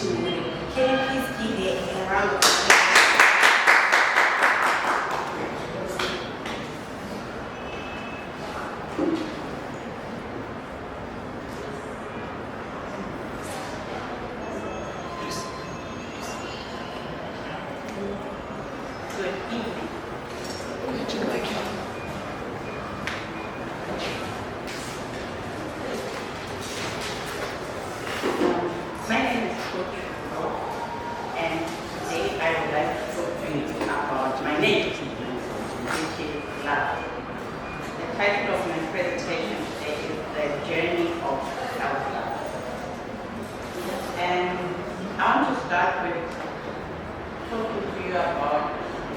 Chimuri. Can you please give her a round of applause? Good evening. My name is Coach Ruva, and today I would like to talk to you about my name, which is love. The title of my presentation today is The Journey of Self-Love. And I want to start with talking to you about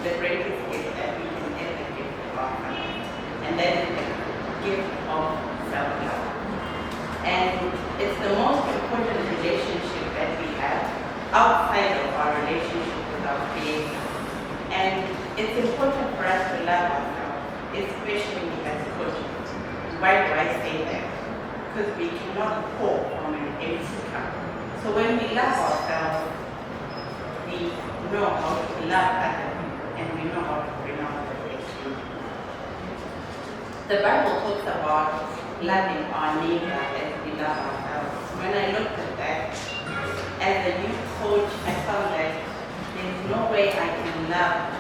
the greatest gift that we can ever give to our family, and that is the gift of self-love. And it's the most important relationship that we have outside of our relationship with our Creator. And it's important for us to love ourselves, especially as coaches. Why do I say that? Because we cannot pour from an empty cup. So when we love ourselves, we know how to love other people, and we know how to bring out perfection. The Bible talks about loving our neighbor as we love ourselves. When I looked at that, as a youth coach, I found that there's no way I can love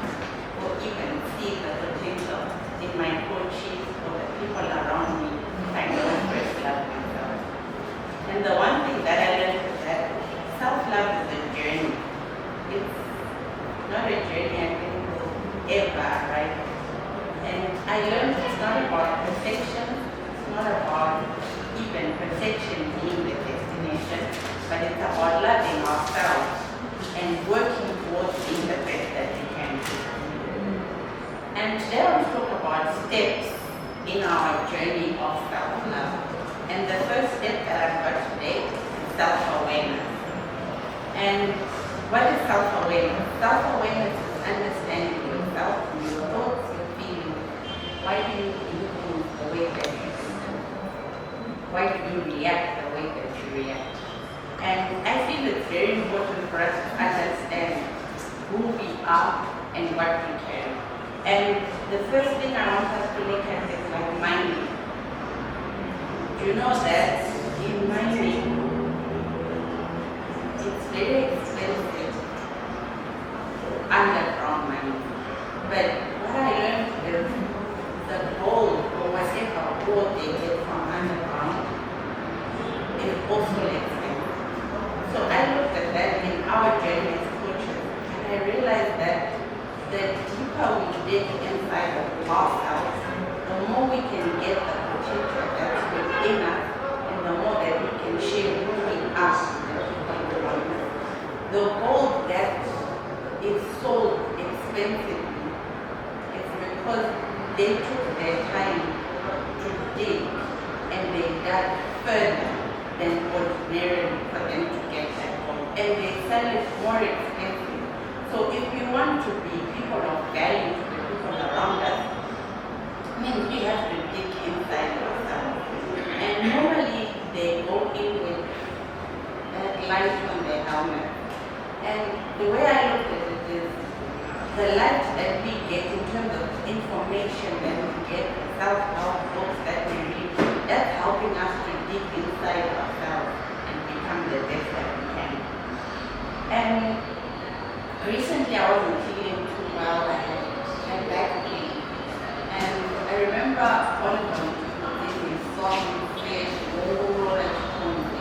or even see the potential in my coaches or the people around me if I don't first love myself. And the one thing that I learned is that self-love is a journey. It's not a journey I think will ever arrive. And I learned it's not about perfection, it's not about even perfection being the destination, but it's about loving ourselves and working towards being the best that we can be. And today I want to talk about steps in our journey of self-love. And the first step that I've got today is self-awareness. And what is self-awareness? Self-awareness is understanding yourself, your thoughts, your feelings. Why do you do things the way that you do them? Why do you react the way that you react? And I feel it's very important for us to understand who we are and what we can. And the first thing I want us to look at is like mining. Do you know that in mining, it's very expensive, underground mining. But what I learned is the gold or whatever gold they get from underground is also expensive. So I looked at that in our journey as coaches, and I realized that the deeper we dig inside of ourselves, the more we can get the potential that's within us, and the more that we can share who we are with the people around us. The gold that is sold expensively is because they took their time to dig, and they dug further than ordinarily for them to get that gold. And they sell it more expensive. So if we want to be people of value to the people around us, means we have to dig inside ourselves. And normally they go in with that light on their helmet. And the way I look at it is the light that we get in terms of information that we get, self-help books that we read, that's helping us to dig inside ourselves and become the best that we can. And recently I wasn't feeling too well. I had back pain. And I remember one of them this song played over and over.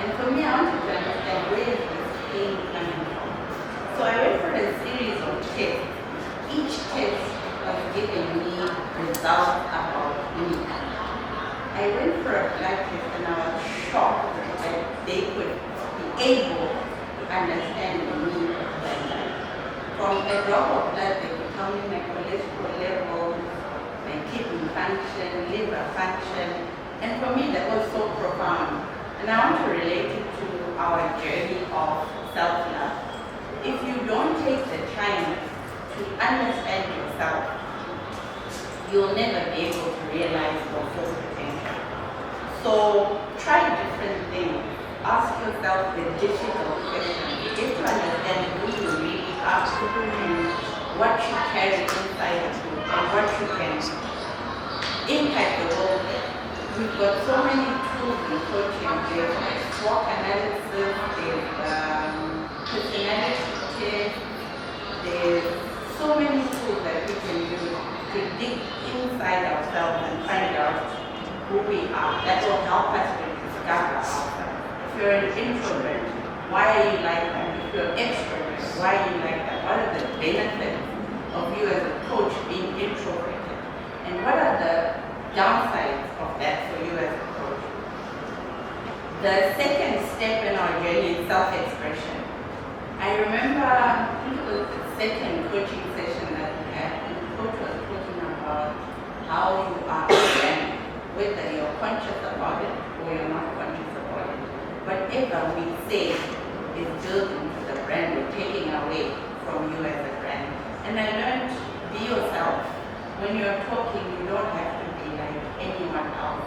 And for me, I wanted to understand where is this pain coming from. So I went for a series of tests. Each test was giving me results about me. I went for a blood test and I was shocked that they could be able to understand me like that. From a drop of blood, they could tell me my cholesterol levels, my kidney function, liver function, and for me that was so profound. And I want to relate it to our journey of self-love. If you don't take the time to understand yourself, you'll never be able to realize your full potential. So try different things. ask yourself the difficult question. You get to understand who you really are and what you carry inside of you and what you can impact the world with. We've got so many tools in coaching. There's SWOT analysis, there's personality tests, there's so many tools that we can use to dig inside ourselves and find out who we are. That will help us to discover ourselves. If you're an introvert, why are you like that? If you're an extrovert, why are you like that? What are the benefits of you as a coach being introverted? And what are the downsides of that for you as a coach? The second step in our journey is self-expression. I remember, I think it was the second coaching session that we had, and the coach was talking about how you are brand, whether you're conscious about it or you're not conscious about it. Whatever we say is built into the brand, we're taking away from you as a brand. And I learned, be yourself. When you're talking, you don't have to be like anyone else.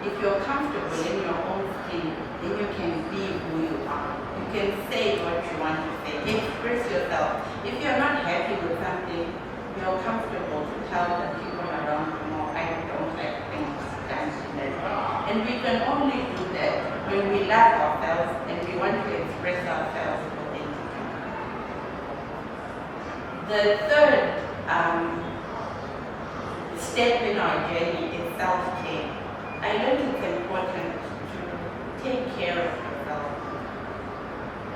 If you're comfortable in your own skin, then you can be who you are. You can say what you want to say. Express yourself. If you're not happy with something, you're comfortable to tell the people around you, no, I don't like things done in that way. And we can only do that when we love ourselves and we want to express ourselves authentically. The third step in our journey is self-care. I learned it's important to take care of yourself.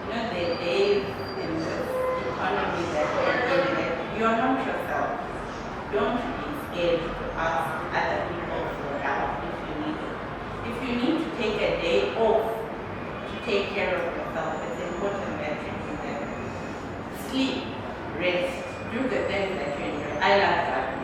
You know, there are days in this economy that we're in that you're not yourself. Don't be scared to ask other people for help if you need it. If you need to take a day off to take care of yourself, it's important that you do that. Sleep, rest, do the things that you enjoy. I love gardening.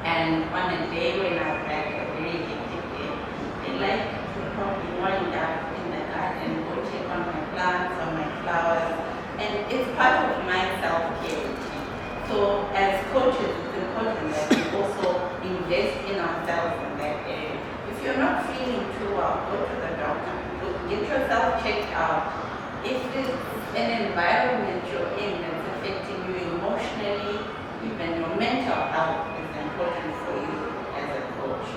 And on a day when I've had a very hectic day, I like to probably wind up in the garden, go check on my plants, on my flowers, and it's part of my self-care routine. So as coaches, it's important that we also invest in ourselves in that area. If you're not feeling too well, go to the doctor, get yourself checked out. If there's an environment you're in that's affecting you emotionally, even your mental health, important for you as a coach.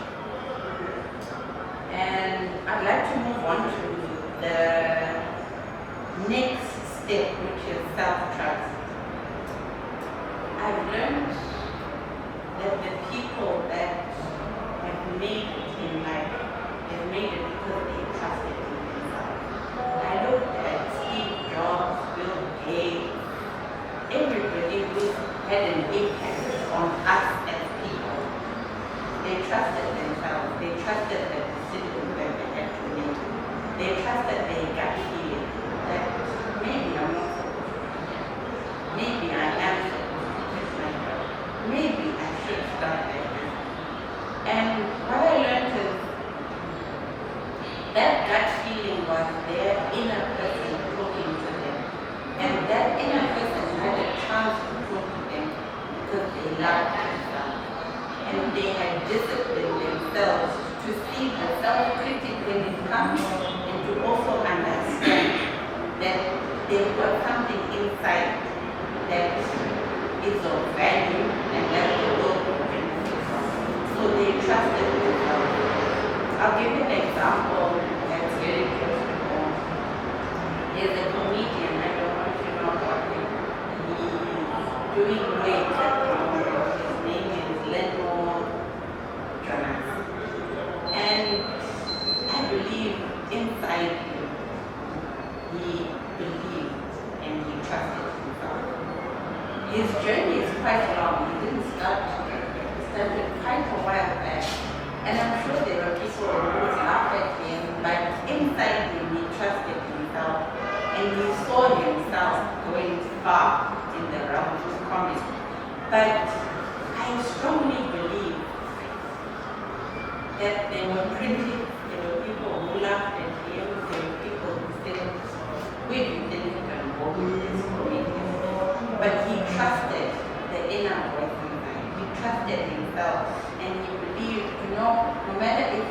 And I'd like to move on to the next step, which is self-trust. I've learned that the people that have made it in life have made it because they trusted in themselves. I looked at Steve Jobs, Bill Gates, everybody who had an impact on us as people. They trusted themselves. They trusted the decisions that they had to make. They trusted their gut feeling that maybe I'm not supposed to do that. Maybe I am supposed to quit my job. Maybe I should start like this. And what I learned is that gut feeling was their inner person talking to them. And that inner person had a chance to talk to them because they loved themselves. And they had disciplined themselves to see the self-critic when it comes and to also understand that they've got something inside that is of value and that the world will benefit from. So they trusted themselves. I'll give you an example that's very close to home. There's a comedian, I don't know if you know about him. He's doing great at the moment. His name is Jonas. And I believe inside him, he believed and he trusted himself. His journey is quite long. He didn't start today. He started quite a while back. And I'm sure there were people who would laugh at him, but inside him, he trusted himself. And he saw himself going far in the realm of comedy. But I strongly believe that there were critics, there were people who laughed at him, there were people who said, we didn't even go with this comedian. But he trusted the inner voice inside. He trusted himself and he believed, no matter if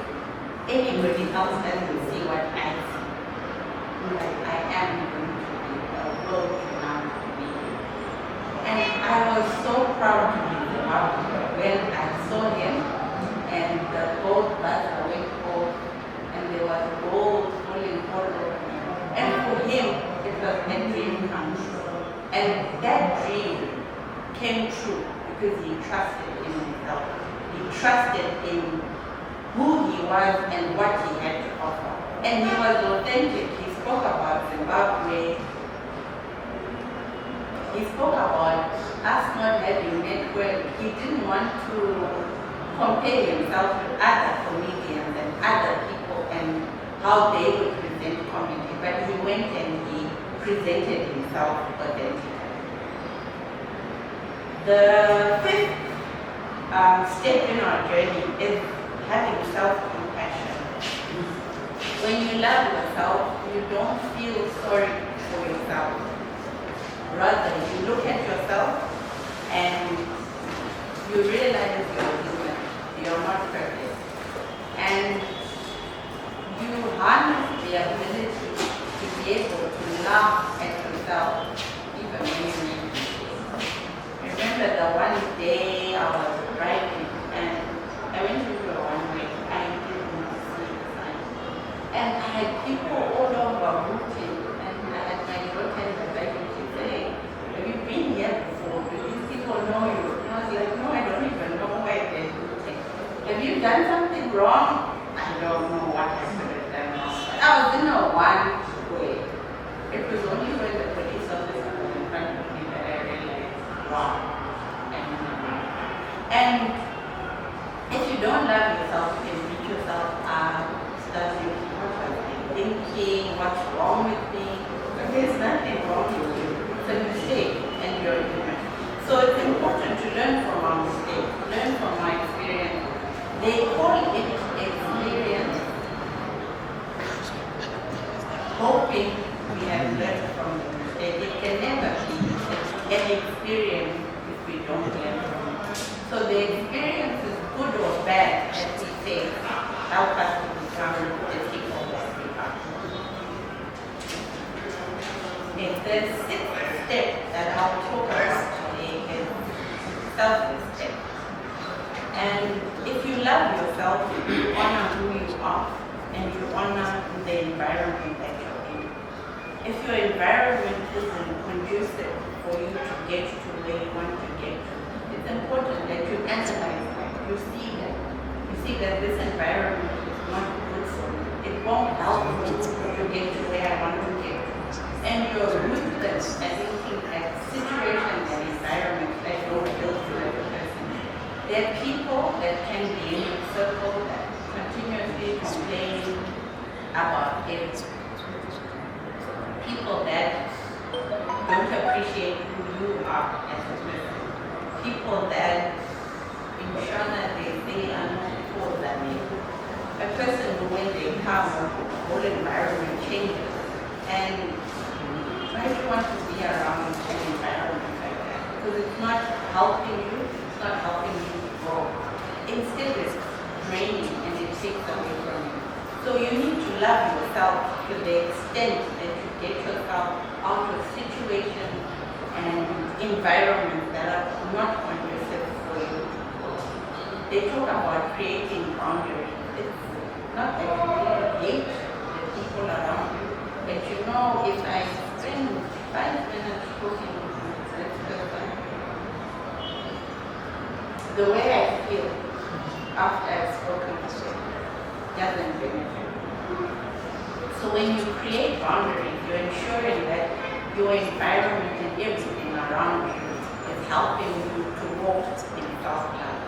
anybody else doesn't see what I see, like I am going to be, will turn out to be. And I was so proud to be Zimbabwean when I saw him and the gold buzzer went off and there was gold falling all over me. And for him, it was a dream come true. And that dream came true because he trusted in himself. He trusted in who he was and what he had to offer. And he was authentic. He spoke about Zimbabwe. He spoke about us not having network. He didn't want to compare himself with other comedians and other people and how they would present comedy. But he went and he presented himself authentically. The fifth step in our journey is having self-compassion. When you love yourself, you don't feel sorry for yourself. Rather, you look at yourself and you realize you're human, you're not perfect. And you harness the ability to be able to laugh at yourself even when you make mistakes. Remember the one day I was driving and I went into a one-way. I didn't see the sign. And I had people all over rooting, and I had my daughter in the back and she saying, have you been here before? Do these people know you? And I was like, no, I don't even know why they're rooting. Have you done something wrong? I don't know what I could have done wrong. But I was in a one-way. It was only when the police officer was in front of me that I realized, wow. And if you don't love yourself, you can beat yourself up, start thinking, what was I thinking, what's wrong with me? But there's nothing wrong with you. It's a mistake and you're human. So it's important to learn from our mistakes, learn from our experience. They call it experience, hoping we have learned from the mistake. It can never be an experience if we don't learn from it. So the experience is good or bad, as we say, help us to become the people that we are. Okay, the sixth step that I'll talk about today is self-respect. And if you love yourself, you honor who you are and you honor the environment that you're in. If your environment isn't conducive for you to get to where you want to get to, it's important that you analyze that. You see that this environment is not good for me. It won't help me to get to where I want to get to. And you're ruthless at looking at situations and environments that don't build you as a person. There are people that can be in your circle that continuously complain about it. People that don't appreciate who you are as a person. People that in Shona they are not for that name. A person who when they come, the whole environment changes. And why do you want to be around an environment like that? Because it's not helping you, it's not helping you grow. Instead it's draining and it takes away from you. So you need to love yourself to the extent that you get yourself out of situations and environments that are not conducive for you. They talk about creating boundaries. It's not that you really hate the people around you, but you know if I spend 5 minutes talking to this person, the way I feel after I've spoken to them doesn't benefit. So when you create boundaries, you're ensuring that your environment and everything around you is helping you to walk in self-love.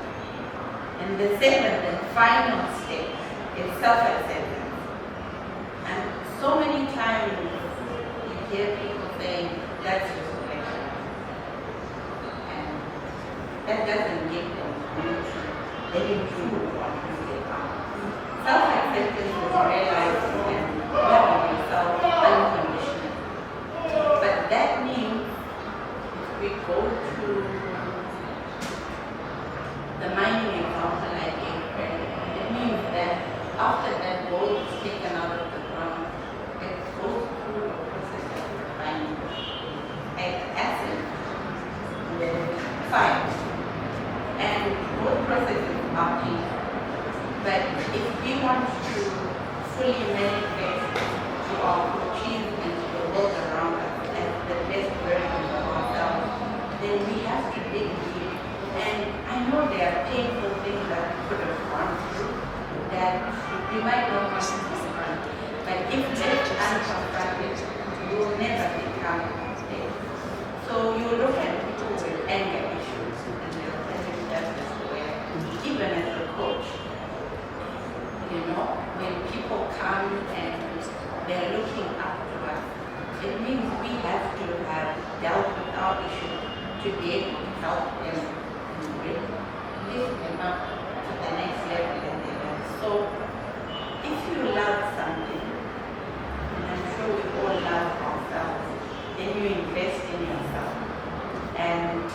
And the seventh and final step is self-acceptance. And so many times you hear people saying, that's just selection. And that doesn't give them room to they improve on who they are. Self-acceptance is realizing and loving yourself unconditionally. But that means if we go to the mining example I gave earlier, it means that after that gold is taken out of the ground, it goes through But if we want to fully manifest to our coaches and to the world around us as the best versions of ourselves, then we have to dig deep. And I know there are painful things that we could have gone through that we might not want to confront. But if left unconfronted, you will never become there. So you look at people with anger issues and they'll tell you that's just the way, even as a coach. You know, when people come and they're looking up to us, it means we have to have dealt with our issue to be able to help them lift them up to the next level in their life. So if you love something, and I'm sure we all love ourselves, then you invest in yourself. And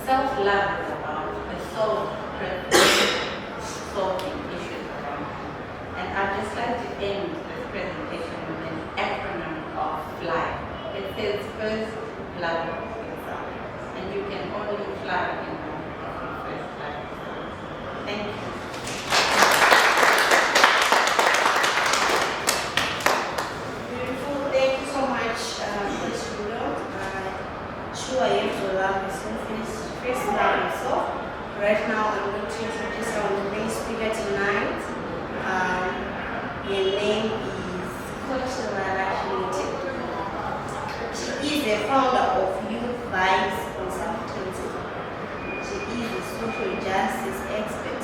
self-love is about the soul solving issues around you. And I'd just like to end this presentation with an acronym of FLY. It says first love yourself. And you can only fly in your first love yourself. Thank you. Beautiful. Thank you so much, Coach Ruva. Sure, you have to love yourself. First love yourself. Right now, I'm going to introduce our main speaker tonight. Her name is Coach Ruva. She is the founder of Youth Vibes Consultancy. She is a social justice expert.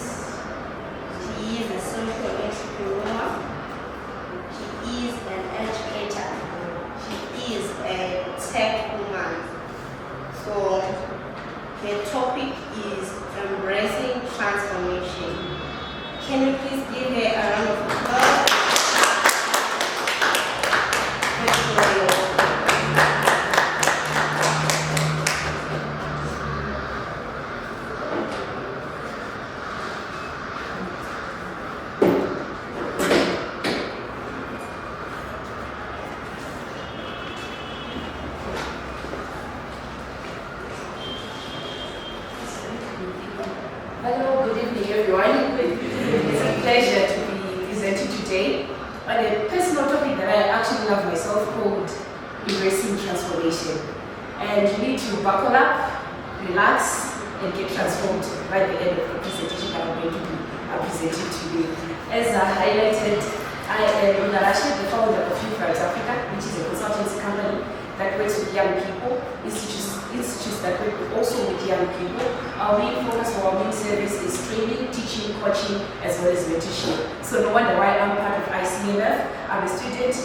She is a social entrepreneur. She is an educator. She is a tech woman. So her topic is embracing transformation. Can you please give her a round of applause? Hello, good evening everyone. It's a pleasure to be presenting today on a personal topic that I actually love myself called embracing transformation. And you need to buckle up, relax, and get transformed by the end of the presentation that I'm going to be presenting to you. As I highlighted, I am Ruva, the founder of Youth Vibes Africa, which is a consultancy company that works with young people, institutes that work also with young people. Our main focus for our main service is training, teaching, coaching, as well as mentorship. So no wonder why I'm part of ICMF. I'm a student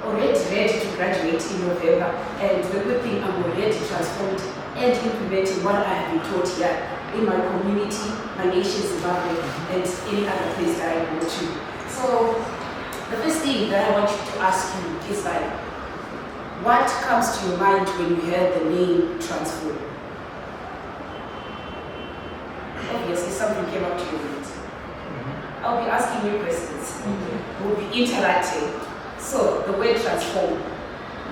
already ready to graduate in November, and the good thing, I'm already transformed and implementing what I have been taught here in my community, my nation, Zimbabwe, and any other place that I go to. So the first thing that I want you to ask you is like, what comes to your mind when you hear the name transform? Obviously, something came up to your mind. I'll be asking you questions. We'll be interacting. So, the word transform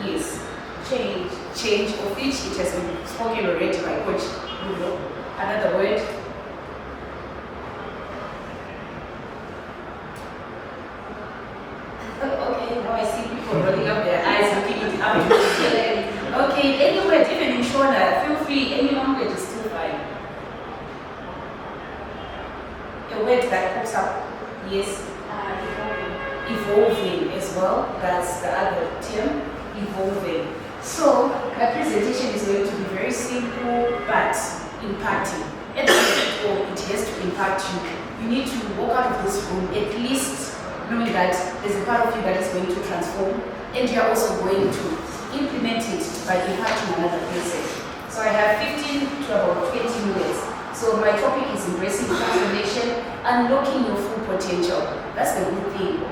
is change. Change, of which it has been spoken already by Coach Ruva. Another word. Okay, now I see people rolling up their eyes, looking at how you feel. Okay, any word, even in Shona, feel free, any language is still fine. A word that pops up, yes, evolving as well, that's the other term, evolving. So, my presentation is going to be very simple, but impacting. At the end of it all, it has to impact you. You need to walk out of this room at least knowing that there's a part of you that is going to transform, and you are also going to implement it by impacting another person. So I have 15 to about 20 minutes. So my topic is embracing transformation, unlocking your full potential. That's the good thing.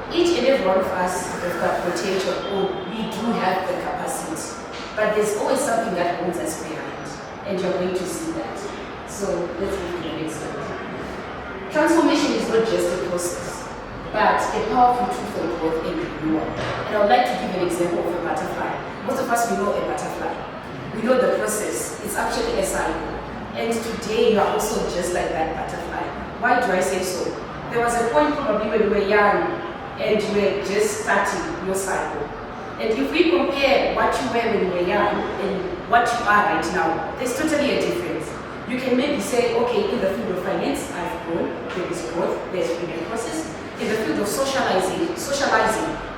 Each and every one of us has got potential, or we do have the capacity. But there's always something that holds us behind, and you're going to see that. So let's move to the next slide. Transformation is not just a process, but a powerful tool for growth and renewal. And I would like to give an example of a butterfly. Most of us, we know a butterfly. We know the process. It's actually a cycle. And today, you are also just like that butterfly. Why do I say so? There was a point probably when we were young and you were just starting your cycle. And if we compare what you were when you were young and what you are right now, there's totally a difference. You can maybe say, okay, in the field of finance, I've grown, there is growth, there's been a process. In the field of socializing,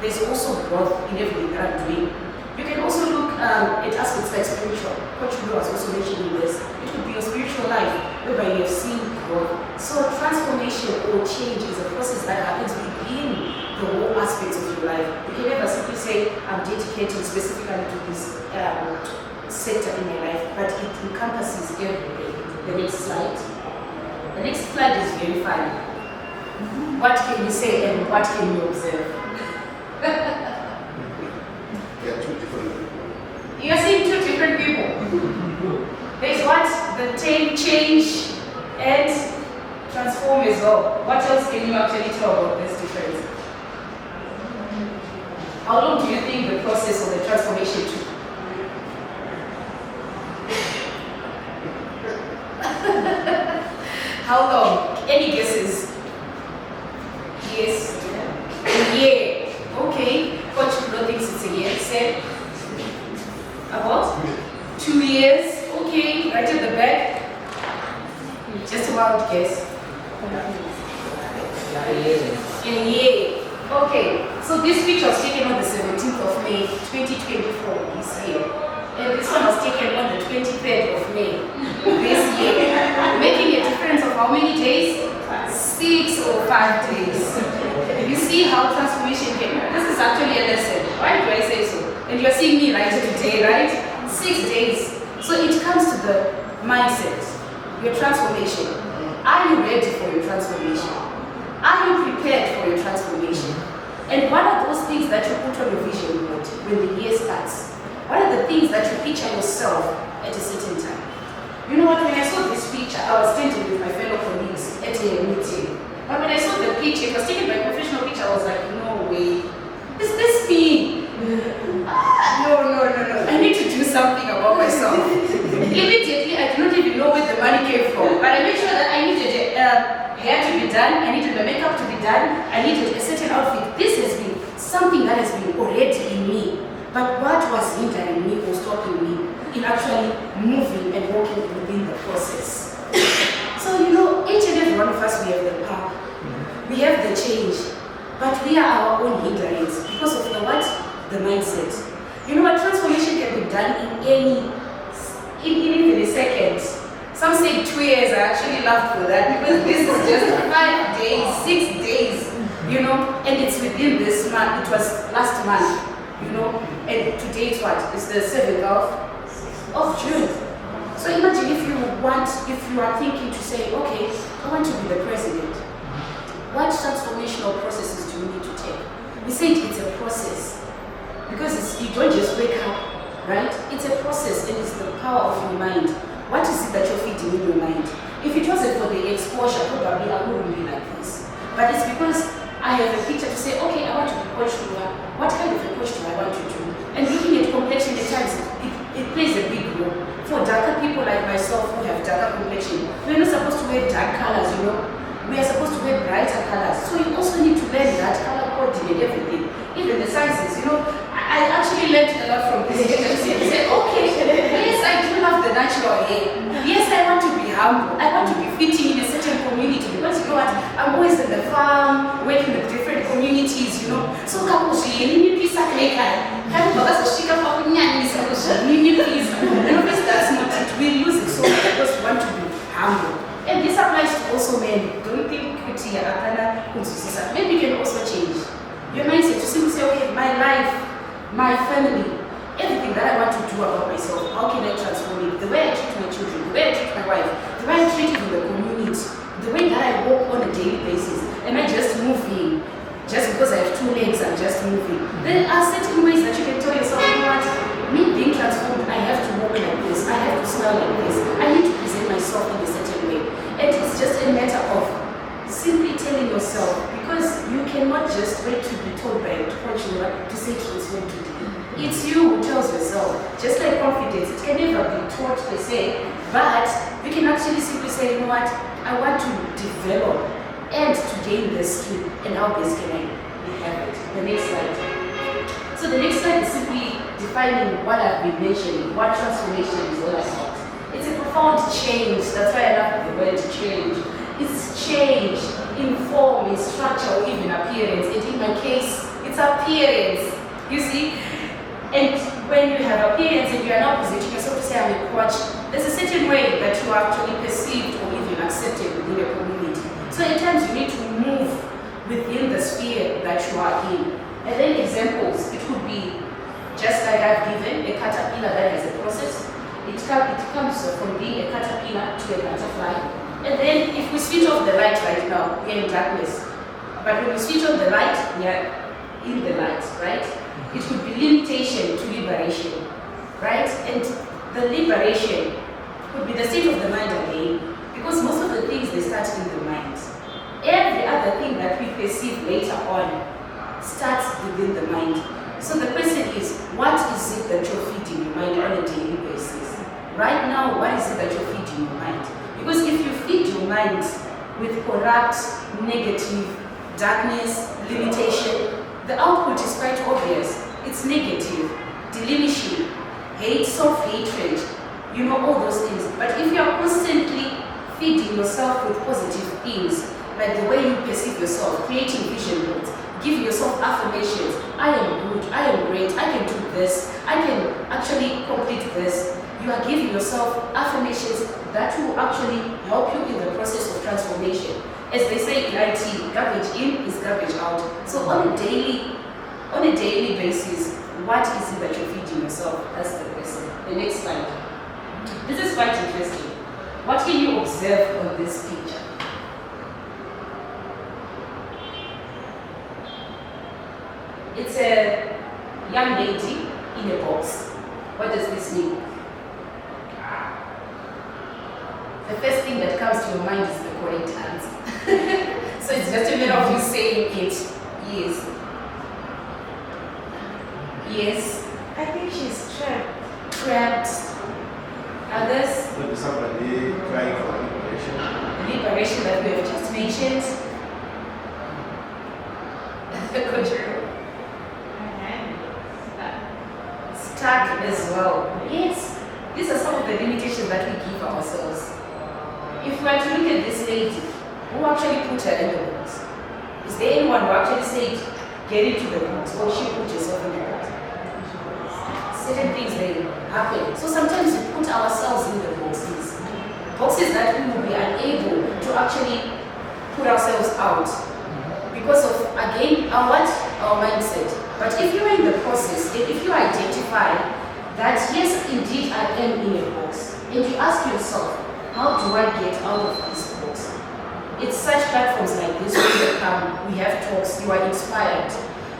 there's also growth in everything that I'm doing. You can also look at aspects like spiritual. Coach Ruva was also mentioning this. It could be your spiritual life, whereby you have seen growth. So transformation or change is a process that happens within the whole aspects of your life. You can never simply say, I'm dedicated specifically to this sector in my life, but it encompasses everything. The next slide. The next slide is very funny. What can you say and what can you observe? They are two different people. You are seeing two different people. There's what? The change and transform as well. What else can you actually tell about this difference? How long do you think the process of the transformation took? How long? Any guesses? Yes. A year. Okay. Coach Ruva thinks it's a year. Said about 2 years. Okay. Right at the back. Just a wild guess. A year. Okay. So this picture was taken on the 17th of May, 2024 this year. And this one was taken on the 23rd of May this year. Making a difference of how many days? 6 or 5 days. You see how transformation came. This is actually a lesson. Why do I say so? And you're seeing me right today, right? 6 days. So it comes to the mindset, your transformation. Are you ready for your transformation? Are you prepared for your transformation? And what are those things that you put on your vision board when the year starts? What are the things that you picture yourself at a certain time? You know what, when I saw this picture, I was standing with my fellow colleagues at a meeting. But when I saw the picture, it was taken by a professional picture, I was like, no way. Is this me? No. I need to do something about myself. Immediately, I did not even know where the money came from. But I made sure that I needed hair to be done, I needed the makeup to be done, I needed a certain outfit. This has been something that has been already in me. But what was hindering me or stopping me in actually moving and walking within the process? So, you know, each and every one of us, we have the power. We have the change. But we are our own hindrance because of the what? The mindset. You know what? Transformation can be done in even a second. Some say 2 years. I actually laughed for that because this is just 5 days, 6 days, you know, and it's within this month. It was last month. You know, and today it's what? It's the 7th of June. So imagine if you are thinking to say, okay, I want to be the president. What transformational processes do you need to take? We say it's a process because you don't just wake up, right? It's a process and it's the power of your mind. What is it that you're feeding in your mind? If it wasn't for the exposure, probably I wouldn't be like this. But it's because I have a picture to say, okay, I want to be Coach Ruva. What kind of a coach do I want to do? And looking at complexion at times, it plays a big role. For darker people like myself who have darker complexion, we're not supposed to wear dark colors, you know. We are supposed to wear brighter colors. So you also need to learn that color coding and everything. Even the sizes, you know. I actually learned a lot from this agency and said, okay, yes, I do love the natural hair. Yes, I want to be humble. I want to be fitting in a certain community because you know what? I'm always in the farm, working with different communities, you know. So nini pisa kleka. Kamu bagas shika pa kunyani solution. Nini please. And obviously that's not it. We lose it so much because we want to be humble. And this applies to also men. Don't think maybe you can also change your mindset to simply say, okay, my life, my family, everything that I want to do about myself, how can I transform it? The way I treat my children, the way I treat my wife, the way I treat in the community, the way that I walk on a daily basis. Am I just moving? Just because I have 2 legs, I'm just moving. There are certain ways that you can tell yourself, you know what? Me being transformed, I have to walk like this, I have to smell like this, I need to present myself in a certain way. And it's just a matter of simply telling yourself, because you cannot just wait to be told by a coach to say transform today. It's you who tells yourself. Just like confidence, it can never be taught per se, but you can actually simply say, you know what, I I want to develop and to gain the skill, and how best can I have it? The next slide. So the next slide is simply defining what I've been mentioning, what transformation is all about. It's a profound change. That's why I love the word change. It's change in form, in structure, or even appearance. And in my case, it's appearance. You see? And when you have appearance and you are now presenting yourself to say I'm a coach, there's a certain way that you are actually perceived or even accepted within a community. So at times you need to move within the sphere that you are in. And then examples, it could be just like I've given, a caterpillar that has a process. It comes from being a caterpillar to a butterfly. And then if we switch off the light right now, we're in darkness. But when we switch on the light, we are in the light, right? It could be limitation to liberation, right? And the liberation could be the state of the mind again, because most of the things, they start in the mind. Every other thing that we perceive later on starts within the mind. So the question is, what is it that you're feeding your mind on a daily basis? Right now, what is it that you're feeding your mind? Because if you feed your mind with corrupt, negative, darkness, limitation, the output is quite obvious. It's negative, diminishing, hate, self-hatred, you know, all those things. But if you are constantly feeding yourself with positive things, like the way you perceive yourself, creating vision boards, giving yourself affirmations, I am good, I am great, I can do this, I can actually complete this. You are giving yourself affirmations that will actually help you in the process of transformation. As they say in IT, garbage in is garbage out. So on a daily basis, what is it that you're feeding yourself? That's the question. The next slide. This is quite interesting. What can you observe on this picture? It's a young lady in a box. What does this mean? The first thing that comes to your mind is the correct answer. So it's just a matter of you saying it. Yes. Yes. I think she's trapped. Trapped. Others? Maybe somebody crying for liberation. Liberation that we have just mentioned. Control. Stuck as well. Yes. These are some of the limitations that we give ourselves. If we were to look at this lady, who actually put her in the box? Is there anyone who actually said, get into the box, or she put herself in the box? Certain things, they happen. So sometimes we put ourselves in the boxes. Boxes that we will be unable to actually put ourselves out. Because of, again, our mindset. But if you are in the process, and if you identify that, yes, indeed, I am in a box, and you ask yourself, how do I get out of this box? It's such platforms like this where you come, we have talks, you are inspired.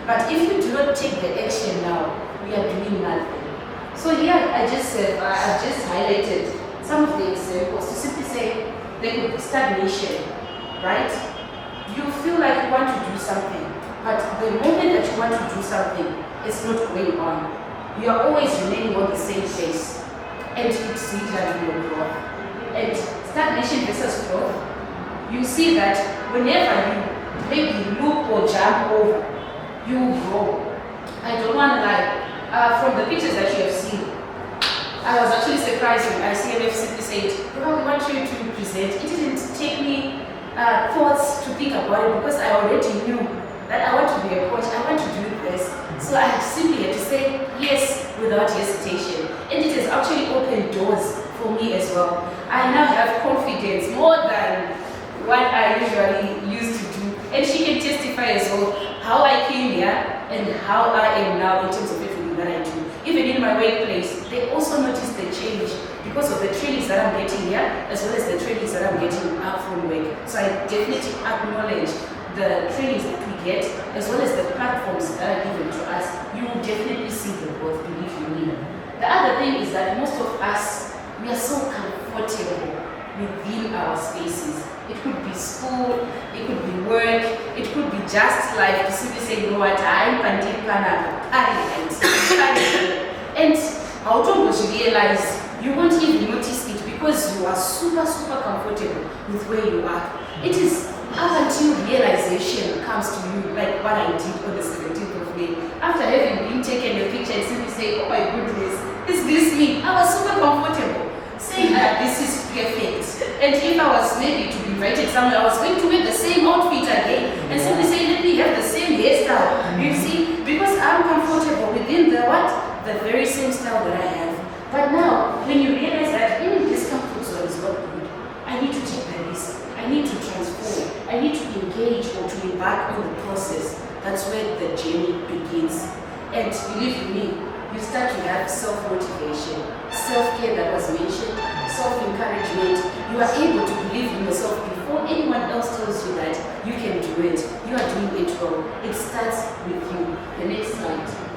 But if you do not take the action now, we are doing nothing. So here, I've just highlighted some of the examples to simply say there could be stagnation, right? You feel like you want to do something, but the moment that you want to do something, it's not going on. You are always remaining on the same pace, and it's literally your growth. And stagnation versus growth, you see that whenever you maybe look or jump over, you grow. I don't want to lie. From the pictures that you have seen, I was actually surprised when ICMF simply said, "Well, we want you to present." It didn't take me thoughts to think about it because I already knew that I want to be a coach, I want to do this. So I simply had to say yes without hesitation. And it has actually opened doors for me as well. I now have confidence more than what I usually used to do. And she can testify as well how I came here and how I am now in terms of everything that I do. Even in my workplace, they also notice the change because of the trainings that I'm getting here, as well as the trainings that I'm getting out from work. So I definitely acknowledge the trainings that we get, as well as the platforms that are given to us. You will definitely see the growth, believe you me. The other thing is that most of us, we are so comfortable within our spaces. It could be school, it could be work, it could be just life to simply say, you know what, I'm and how to realize you won't even notice it because you are super comfortable with where you are. It is up until realization comes to you, like what I did on the 17th of May. After having been taken a picture and simply say, oh my goodness, is this me? I was super comfortable, saying that this is perfect. And if I was maybe to be invited somewhere, I was going to wear the same outfit again and simply say, let me have the same hairstyle. You see, because I'm comfortable within the very same style that I have. But now, when you realize that even this comfort zone is not good, I need to take the risk. I need to transform. I need to engage or to embark on the process. That's where the journey begins. And believe me, you start to have self-motivation, self-care that was mentioned, self-encouragement. You are able to believe in yourself before anyone else tells you that you can do it. You are doing it well. It starts with you. The next slide.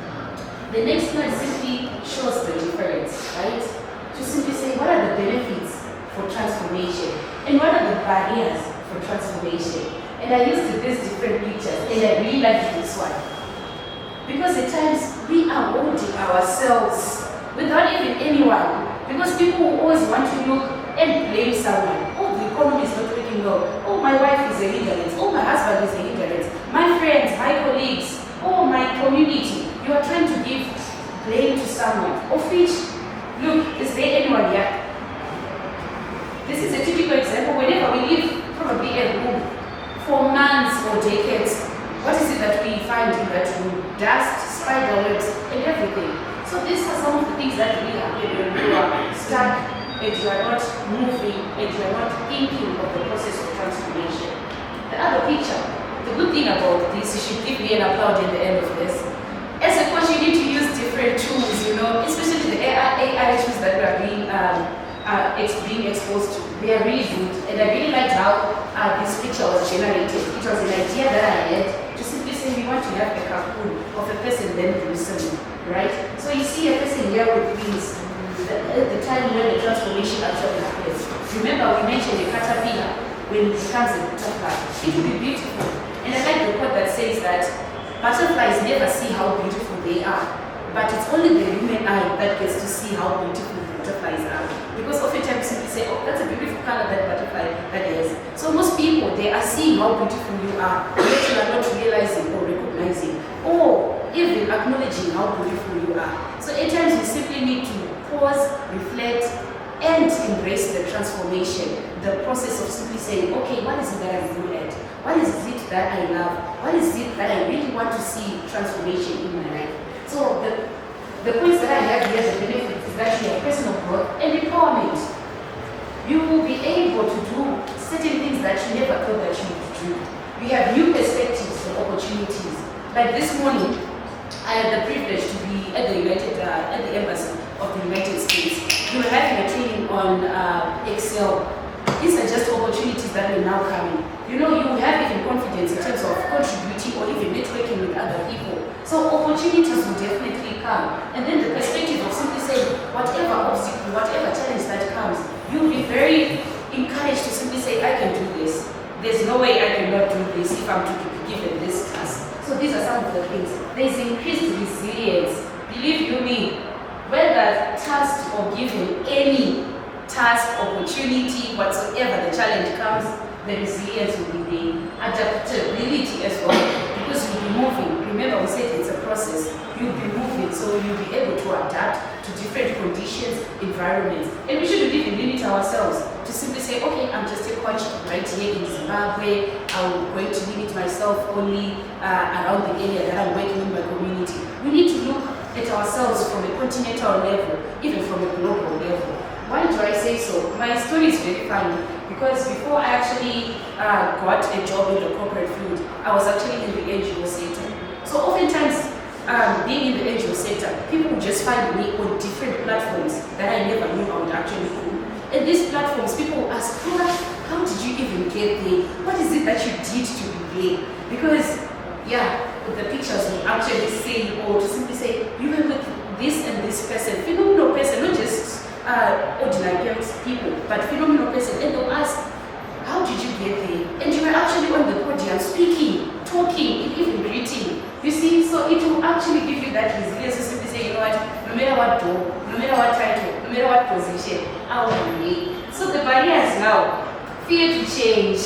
The next slide simply shows the difference, right? To simply say, what are the benefits for transformation? And what are the barriers for transformation? And I used these different pictures, and I really like this one. Because at times, we are holding ourselves without even anyone. Because people always want to look and blame someone. Oh, the economy is not working well. Oh, my wife is a hindrance. Oh, my husband is a hindrance. My friends, my colleagues, oh, my community. You are trying to give blame to someone. Of which, look, is there anyone here? This is a typical example. Whenever we leave probably a room for months or decades, what is it that we find in that room? Dust, spider webs, and everything. So these are some of the things that really happen when you are stuck and you are not moving and you are not thinking of the process of transformation. The other picture, the good thing about this, you should give me an applause at the end of this. As a coach, you need to use different tools, especially the AI tools that we are being exposed to. They are really good. And I really liked how this picture was generated. It was an idea that I had to simply say we want to have a cartoon of a person then listening, right? So you see a person here with wings, the time when the transformation actually happens. Remember, we mentioned the caterpillar when it becomes a butterfly. It will be beautiful. And I like the quote that says that butterflies never see how beautiful they are, but it's only the human eye that gets to see how beautiful the butterflies are. Because oftentimes people say, oh, that's a beautiful color that butterfly that is. So most people, they are seeing how beautiful you are, yet you are not realizing or recognizing, or even acknowledging how beautiful you are. So at times we simply need to pause, reflect, and embrace the transformation, the process of simply saying, okay, what is it that I'm good at? What is it that I love? What is it that I really want to see transformation in my life? So the points that I have here, the benefits, is that you have personal growth and empowerment. You will be able to do certain things that you never thought that you would do. You have new perspectives and opportunities. Like this morning, I had the privilege to be at the embassy of the United States. We were having a training on Excel. These are just opportunities that are now coming. You have even confidence in terms of contributing or even networking with other people. So opportunities will definitely come. And then the perspective of simply saying, whatever obstacle, whatever challenge that comes, you'll be very encouraged to simply say, I can do this. There's no way I cannot do this if I'm to be given this task. So these are some of the things. There's increased resilience. Believe you me, whether tasked or given any task, opportunity, whatsoever the challenge comes, the resilience will be there. Adaptability as well, because you'll be moving. Remember, we said it's a process. You'll be moving, so you'll be able to adapt to different conditions, environments. And we shouldn't even limit ourselves to simply say, okay, I'm just a coach right here in Zimbabwe. I'm going to limit myself only around the area that I'm working in my community. We need to look at ourselves from a continental level, even from a global level. Why do I say so? My story is very funny because before I actually got a job in the corporate field, I was actually in the NGO sector. So oftentimes, being in the NGO sector, people would just find me on different platforms that I never knew I would actually do. And these platforms, people will ask, how did you even get there? What is it that you did to be there? Because, the pictures will actually say, or to simply say, you were with this and this person, phenomenal person, not just ordinary people, but phenomenal person. And they'll ask, how did you get there? And you were actually on the podium speaking, talking, and even greeting. You see, so it will actually give you that resilience to simply say, you know what, no matter what door, no matter what title, no matter what position, I will be. So the barriers now, fear to change.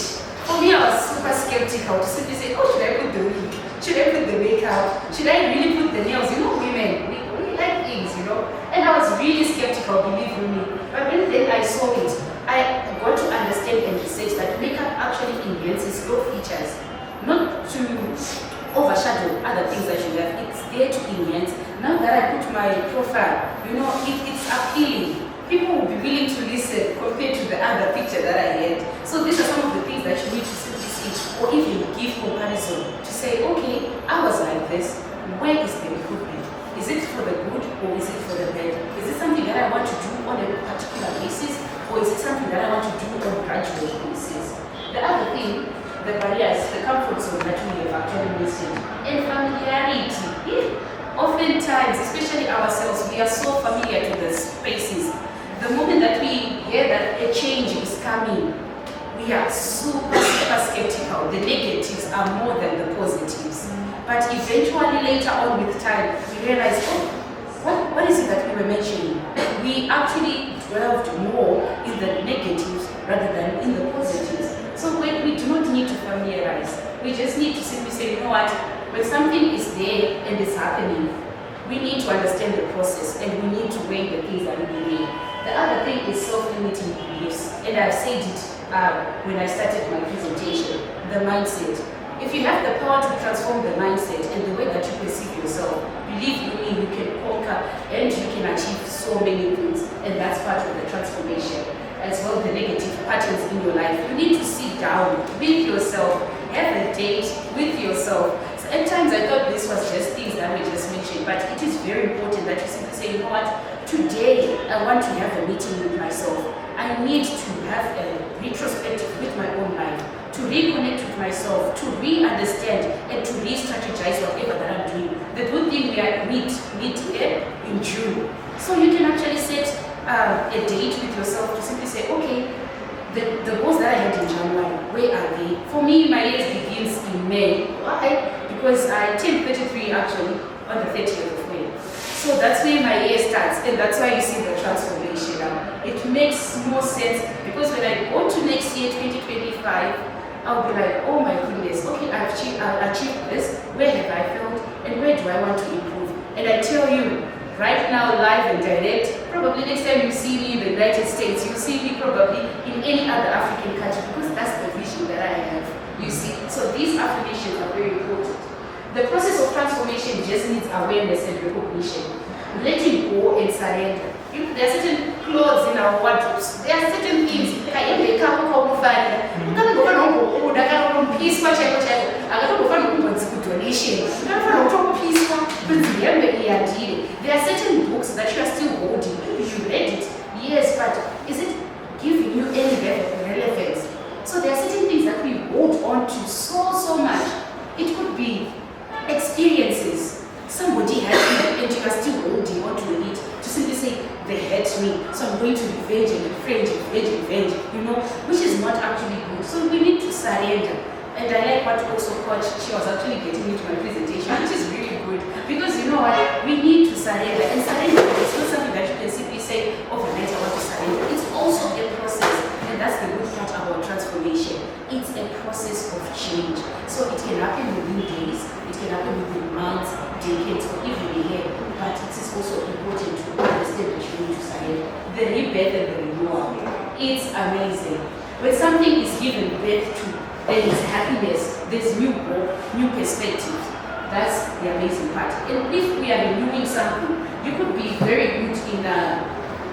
For me, I was super skeptical to simply say, oh, should I put the wig? Should I put the makeup? Should I really put the nails? You know, women, we like things, you know. And I was really skeptical, believe me. But when then I saw it, I got to understand and research that makeup actually enhances your features, not to overshadow other things that you have. It's there to enhance. Now that I put my profile, you know, it's appealing. People will be willing to listen compared to the other picture that I had. So these are some of the things that you need to simply see, or even give comparison to say, okay, I was like this. Where is the improvement? Is it for the good or is it for the bad? Is it something that I want to do on a particular basis, or is it something that I want to do on a gradual basis? The other thing, the barriers, the comfort zone that we have actually mentioned, and familiarity. Oftentimes, especially ourselves, we are so familiar to the spaces. The moment that we hear that a change is coming, we are super skeptical. The negatives are more than the positives. But eventually, later on with time, we realize, oh, what is it that we were mentioning? We actually dwelled more in the negatives rather than in the positives. So we do not need to familiarize. We just need to simply say, you know what, when something is there and it's happening, we need to understand the process and we need to weigh the things that we believe. The other thing is self-limiting beliefs, and I've said it when I started my presentation, the mindset. If you have the power to transform the mindset and the way that you perceive yourself, believe me, you can conquer and you can achieve so many things, and that's part of the transformation. As well, the negative patterns in your life. You need to sit down with yourself, have a date with yourself. So at times I thought this was just things that we just mentioned, but it is very important that you simply say, you know what, today I want to have a meeting with myself. I need to have a retrospective with my own life, to reconnect with myself, to re-understand and to re-strategize whatever that I'm doing. The good thing we are meet here in June. So you can actually set a date with yourself to simply say, okay, the goals that I had in January, where are they? For me, my year begins in May. Why? Because I turned 33 actually on the 30th of May. So that's where my year starts, and that's why you see the transformation now. It makes more sense because when I go to next year, 2025, I'll be like, oh my goodness, okay, I've achieved this. Where have I failed? And where do I want to improve? And I tell you, right now, live and direct, probably next time you see me in the United States, you'll see me probably in any other African country because that's the vision that I have, you see. So these affirmations are very important. The process of transformation just needs awareness and recognition. Letting go and surrender. There are certain clothes in our wardrobes. There are certain things. There are certain books that you are still holding. You read it, yes, but is it giving you any relevance? So there are certain things that we hold on to so much. It could be experiences. Somebody hurt me and you are still holding on to it to simply say, they hurt me, so I'm going to revenge, you know, which is not actually good. So we need to surrender. And I like what also Coach, she was actually getting into my presentation, which is really good. Because you know what, we need to surrender. And surrender is not something that you can simply say, overnight I want to surrender. It's also a process. And that's the good part about transformation. It's a process of change. So it can happen within days, it can happen within months, decades, or even a year. But it is also important to understand that you need to surrender. The rebirth and the renewal. It's amazing. When something is given birth to, there is happiness, there's new hope, new perspective. That's the amazing part. And if we are renewing something, you could be very good in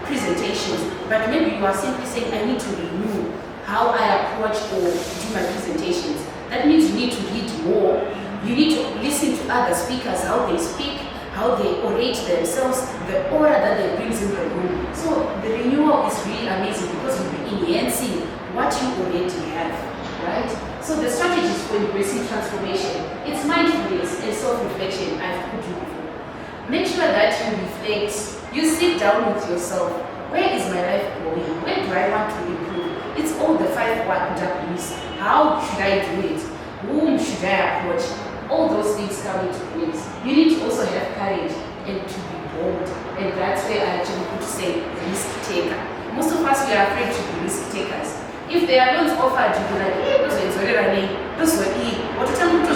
presentations, but maybe you are simply saying, I need to renew how I approach or do my presentations. That means you need to read more. You need to listen to other speakers, how they speak, how they orate themselves, the aura that they bring in the room. So the renewal is really amazing because you'll be enhancing what you already have. Right? So the strategies for embracing transformation, it's mindfulness and self-reflection I've put you before. Make sure that you reflect, you sit down with yourself. Where is my life going? Where do I want to improve? It's all the 5 W's. How should I do it? Whom should I approach? All those things come into place. You need to also have courage and to be bold. And that's where I actually put to say risk taker. Most of us, we are afraid to be risk takers. If there are loans offered, you'll be like, hey, those were running, those were what to tell me to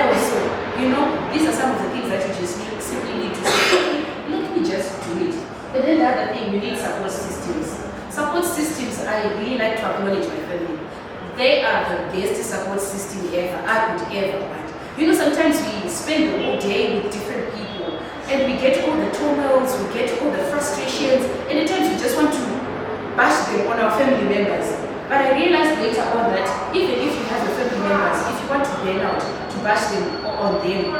also. You know, these are some of the things that you just simply need to say, let me just do it. And then the other thing, you need support systems. Support systems, I really like to acknowledge my family. They are the best support system ever, I could ever want. You know, sometimes we spend the whole day with different people and we get all the turmoils, we get all the frustrations, and at times we just want to bash them on our family members. But I realized later on that even if you have your family members, if you want to burn out, to bash them on them,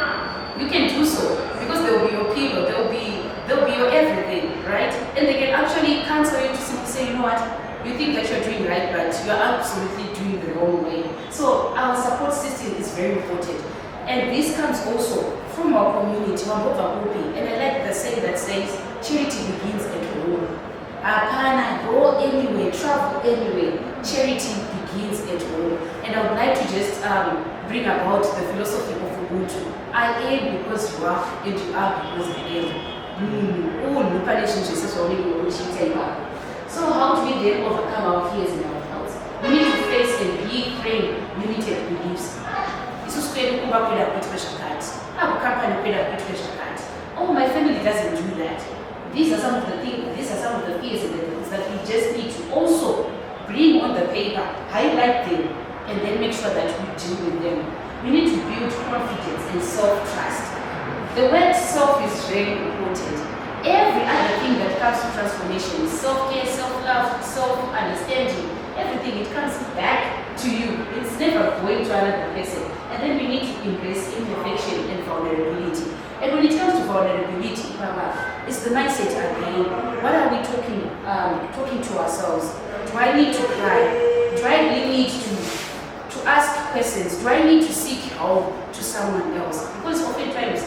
you can do so because they will be your people, they'll be your everything, right? And they can actually counsel you to simply say, you know what, you think that you're doing right, but you're absolutely doing the wrong way. So our support system is very important. And this comes also from our community, and I like the saying that says, charity begins at home. Apana, go anywhere, travel anywhere, charity begins at home. And I would like to just bring about the philosophy of Ubuntu. I am because you are, and you are because I am. So how do we then overcome our fears and our doubts? We need to face and reframe limited beliefs. Oh, my family doesn't do that. These are some of the things, these are some of the fears and the things that we just need to also bring on the paper, highlight them, and then make sure that we deal with them. We need to build confidence and self-trust. The word self is very important. Every other thing that comes to transformation, self-care, self-love, self-understanding, everything, it comes back to you. It's never going to another person. And then we need to embrace imperfection and vulnerability. And when it comes to vulnerability, it's the mindset again. What are we talking to ourselves? Do I need to cry? Do I really need to ask questions? Do I need to seek help to someone else? Because oftentimes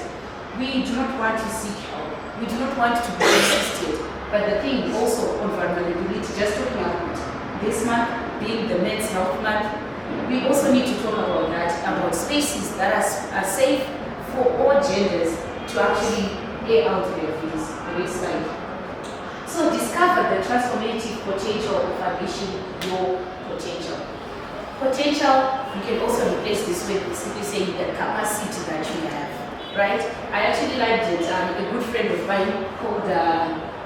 we do not want to seek help. We do not want to be assisted. But the thing also on vulnerability, just talking about this month being the Men's Health Month, we also need to talk about that, about spaces that are safe for all genders to actually air out their feelings. The next slide. So discover the transformative potential of ambition, your potential. Potential, you can also replace this with simply saying the capacity that you have, right? I actually liked it. A good friend of mine called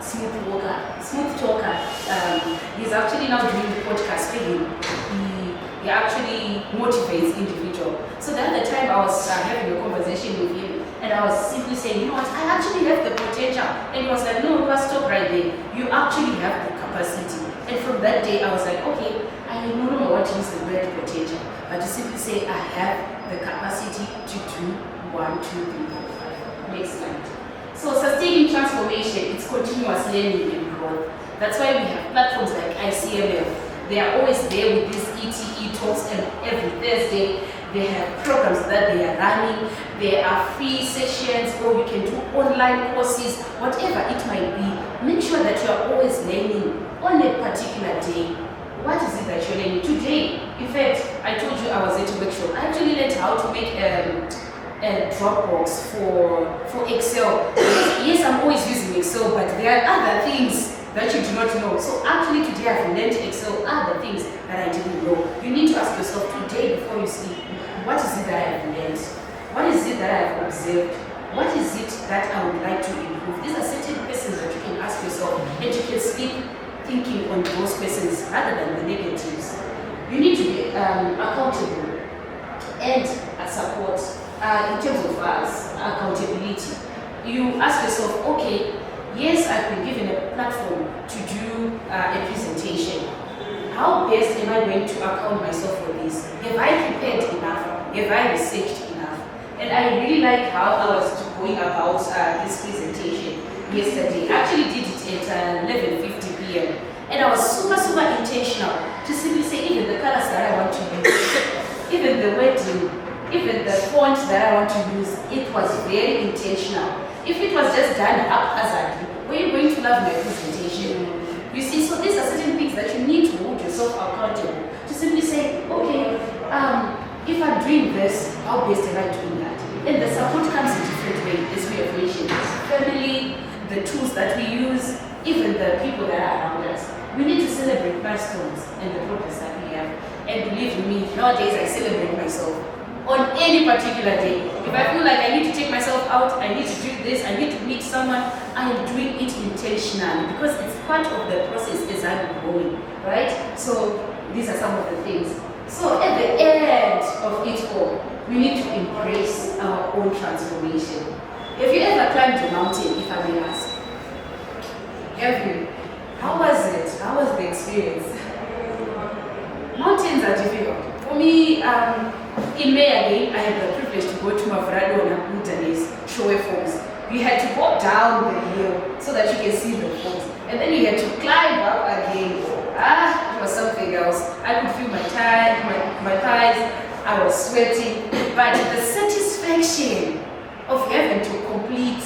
Smooth Talker. He's actually now doing the podcast speaking. He actually motivates individuals. So the other time I was having a conversation with him, and I was simply saying, you know what, I actually have the potential. And he was like, no, Ruva, stop right there. You actually have the capacity. And from that day, I was like, okay, I no longer want to use the word potential, but to simply say I have the capacity to do 1, 2, 3, 4, 5. Next slide. So sustaining transformation, it's continuous learning and growth. That's why we have platforms like ICMF. They are always there with these ETE talks, and every Thursday they have programs that they are running. There are free sessions, or you can do online courses, whatever it might be. Make sure that you are always learning on a particular day. What is it that you're learning today? In fact, I told you I was at a workshop. I actually learned how to make a Dropbox for Excel. Yes, I'm always using Excel, but there are other things that you do not know. So actually today I've learned Excel, other things that I didn't know. You need to ask yourself today before you sleep, what is it that I have learned? What is it that I have observed? What is it that I would like to improve? These are certain questions that you can ask yourself, and you can sleep thinking on those questions rather than the negatives. You need to be accountable and support in terms of accountability. You ask yourself, okay, yes, I've been given a platform to do a presentation. How best am I going to account myself for this? Have I prepared enough? Have I researched enough? And I really like how I was going about this presentation yesterday. I actually did it at 11:50 p.m. And I was super intentional to simply say even the colors that I want to use, even the wording, even the font that I want to use, it was very intentional. If it was just done haphazardly, were you going to love my presentation? You see, so these are certain things that you need to hold yourself accountable. To simply say, okay, if I'm doing this, how best am I doing that? And the support comes with the people that are around us. We need to celebrate milestones and the progress that we have. And believe me, nowadays I celebrate myself on any particular day. If I feel like I need to take myself out, I need to do this, I need to meet someone, I am doing it intentionally because it's part of the process as I'm growing, right? So these are some of the things. So at the end of it all, we need to embrace our own transformation. Have you ever climbed a mountain, if I may ask? Have you? How was it? How was the experience? Mountains are difficult. For me, in May again, I had the privilege to go to Mavrado and Bhutanese show falls. You had to walk down the hill so that you can see the falls. And then you had to climb up again. It was something else. I could feel my thighs, I was sweating. But the satisfaction of having to complete,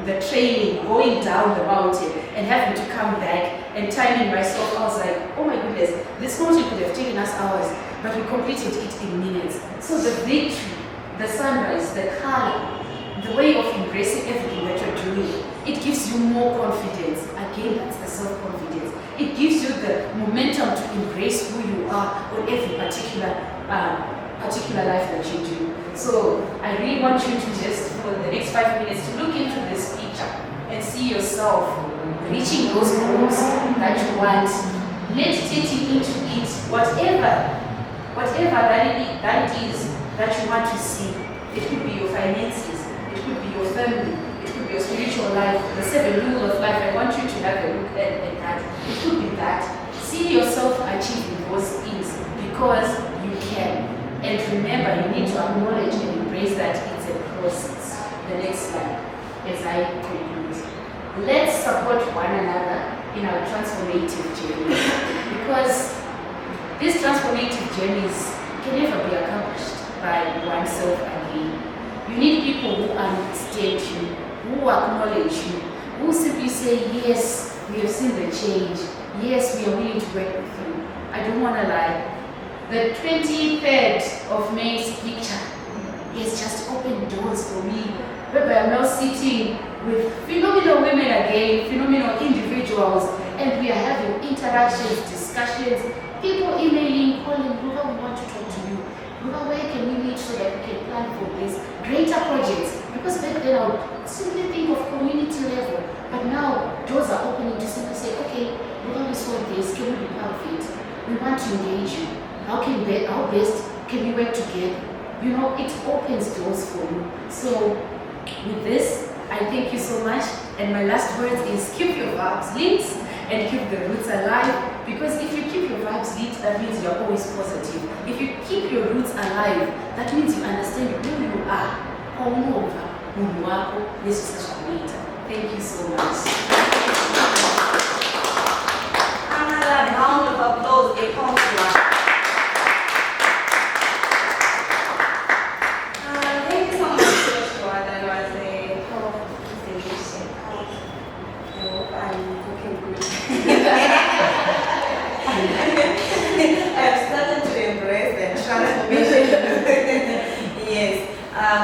the training, going down the mountain and having to come back and timing myself, I was like, oh my goodness, this mountain could have taken us hours, but we completed it in minutes. So the victory, the sunrise, the color, the way of embracing everything that you're doing, it gives you more confidence. Again, that's the self-confidence. It gives you the momentum to embrace who you are on every particular life that you do. So I really want you to just, for the next 5 minutes, to look into this picture and see yourself reaching those goals that you want, meditating into it, whatever that it is that you want to see. It could be your finances, it could be your family, it could be your spiritual life, the 7 rules of life. I want you to have a look at that. It could be that. See yourself achieving those things because you can. And remember, you need to acknowledge and embrace that it's a process. The next slide, as I conclude. Let's support one another in our transformative journey because these transformative journeys can never be accomplished by oneself again. You need people who understand you, who acknowledge you, who simply say, yes, we have seen the change. Yes, we are willing to work with you. I don't want to lie. The 23rd of May's picture has just opened doors for me, whereby I'm now sitting with phenomenal women again, phenomenal individuals, and we are having interactions, discussions, people emailing, calling, Ruva, we want to talk to you. Ruva, where can we meet so that we can plan for this greater projects? Because back then I would simply think of community level, but now doors are opening to simply say, okay, Ruva, we saw this, can we be part of it? We want to engage you. How best can we work together? It opens doors for you. So with this, I thank you so much. And my last words is keep your vibes lit and keep the roots alive. Because if you keep your vibes lit, that means you're always positive. If you keep your roots alive, that means you understand who you are. This is such a later. Thank you so much. Another round of applause. A compliment.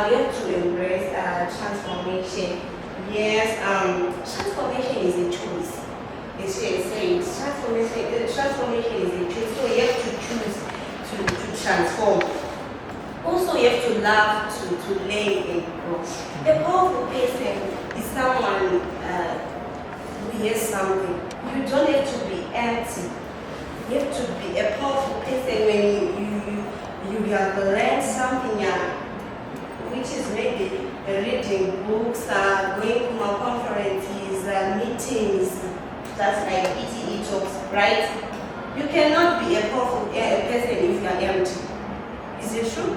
We have to embrace transformation. Yes, transformation is a choice. It's transformation is a choice. So you have to choose to transform. Also, you have to love to learn and grow. A powerful person is someone who has something. You don't have to be empty. You have to be a powerful person when you have learned something. Which is maybe reading books, going to more conferences, meetings, just like ETE Talks, right? You cannot be a powerful person if you are empty. Is it true?